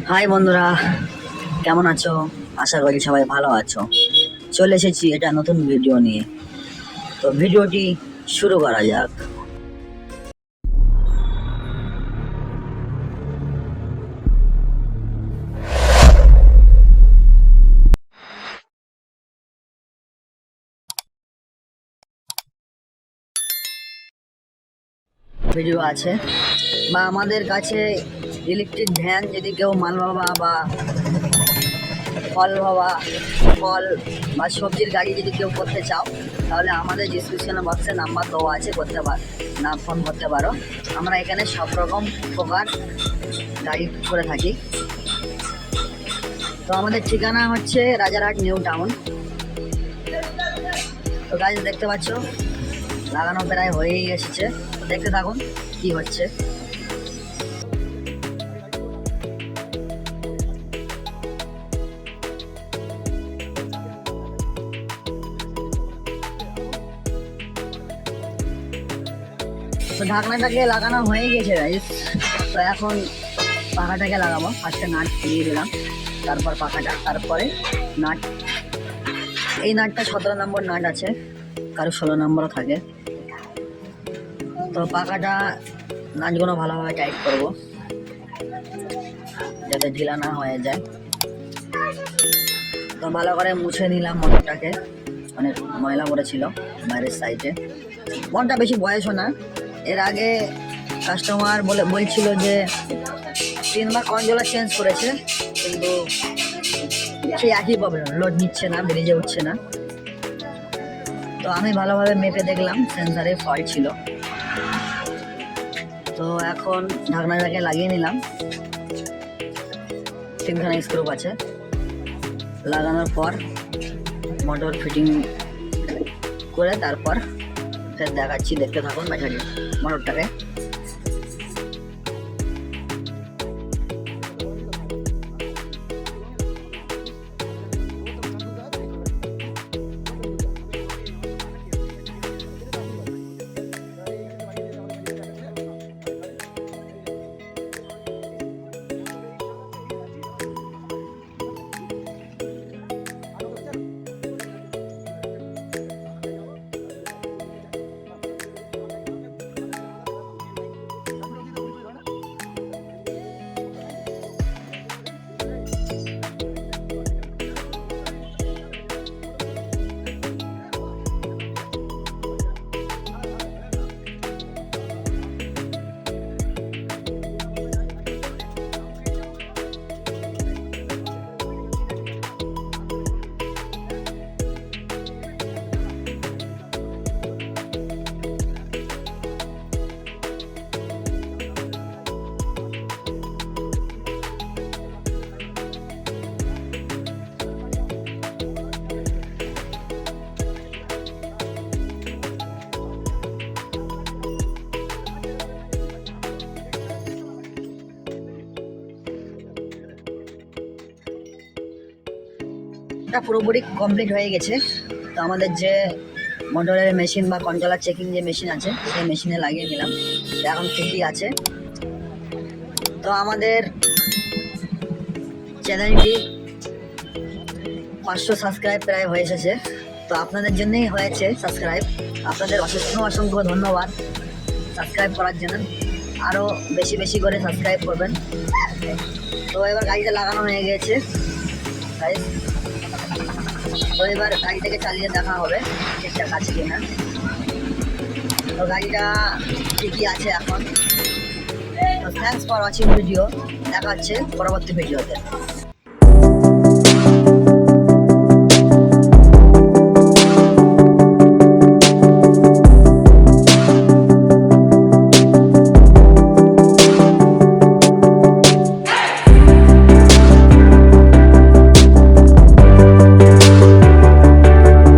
High বন্ধুরা, কেমন আছো? আশা করি সবাই ভালো আছো। চলে এসেছি এটা নতুন ভিডিও নিয়ে। তো ভিডিওটি শুরু করা যাক। ভিডিও আছে বা আমাদের কাছে ইলেকট্রিক ভ্যান যদি কেউ মাল বাবা বা ফল বা সবজির গাড়ি যদি কেউ করতে চাও, তাহলে আমাদের ডিসক্রিপশন বক্সে নাম্বার দেওয়া আছে, ফোন করতে পারো। আমরা এখানে সব রকম প্রকার গাড়ি করে থাকি। তো আমাদের ঠিকানা হচ্ছে রাজারহাট নিউ টাউন। তো গাড়ি দেখতে পাচ্ছ লাগানো প্রায় হয়েই এসেছে। দেখতে থাকুন কি হচ্ছে। তো ঢাকনাটাকে লাগানো হয়ে গেছে গাইস। তো এখন পাখাটাকে লাগাবো। ফার্স্টে নাট দিয়ে দিলাম, তারপর পাখাটা, তারপরে নাট। এই নাটটা 17 নম্বর নাট আছে, কারো 16 নম্বরও থাকে। তো পাখাটা নাটগুলো ভালোভাবে টাইট করব যাতে ঢিলা না হয়ে যায়। তো ভালো করে মুছে নিলাম মোটরটাকে, অনেক ময়লা পড়েছিল বাইরের সাইডে। মোটরটা বেশি বয়সও না। এর আগে কাস্টমার বলছিল যে 3বার কন্ট্রোলার চেঞ্জ করেছে, কিন্তু সেই একই প্রবলেম, লোড নিচ্ছে না, ব্রিজে উঠছে না। তো আমি ভালোভাবে মেপে দেখলাম সেন্সারে ফল্ট ছিল। তো এখন ঢাকনাটাকে লাগিয়ে নিলাম। 3খানা স্ক্রু আছে। লাগানোর পর মোটর ফিটিং করে তারপর ফের দেখাচ্ছি, দেখতে থাকুন ব্যাটারি মোটরটাকে। পুরোপুরি কমপ্লিট হয়ে গেছে। তো আমাদের যে মোটরের মেশিন বা কন্ট্রোলার চেকিং যে মেশিন আছে, সেই মেশিনে লাগিয়ে দিলাম। এখন ঠিকই আছে। তো আমাদের চ্যানেলটি 500 সাবস্ক্রাইব প্রায় হয়ে এসেছে। তো আপনাদের জন্যই হয়েছে সাবস্ক্রাইব। আপনাদের অসংখ্য ধন্যবাদ সাবস্ক্রাইব করার জন্য। আরও বেশি বেশি করে সাবস্ক্রাইব করবেন। তো এবার গাড়িটা লাগানো হয়ে গেছে। তো এবার গাড়িটাকে চালিয়ে দেখা হবে ঠিকঠাক আছে কিনা। তো গাড়িটা ঠিকই আছে এখন। তো থ্যাঙ্কস ফর ওয়াচিং ভিডিও। দেখা হচ্ছে পরবর্তী ভিডিওতে।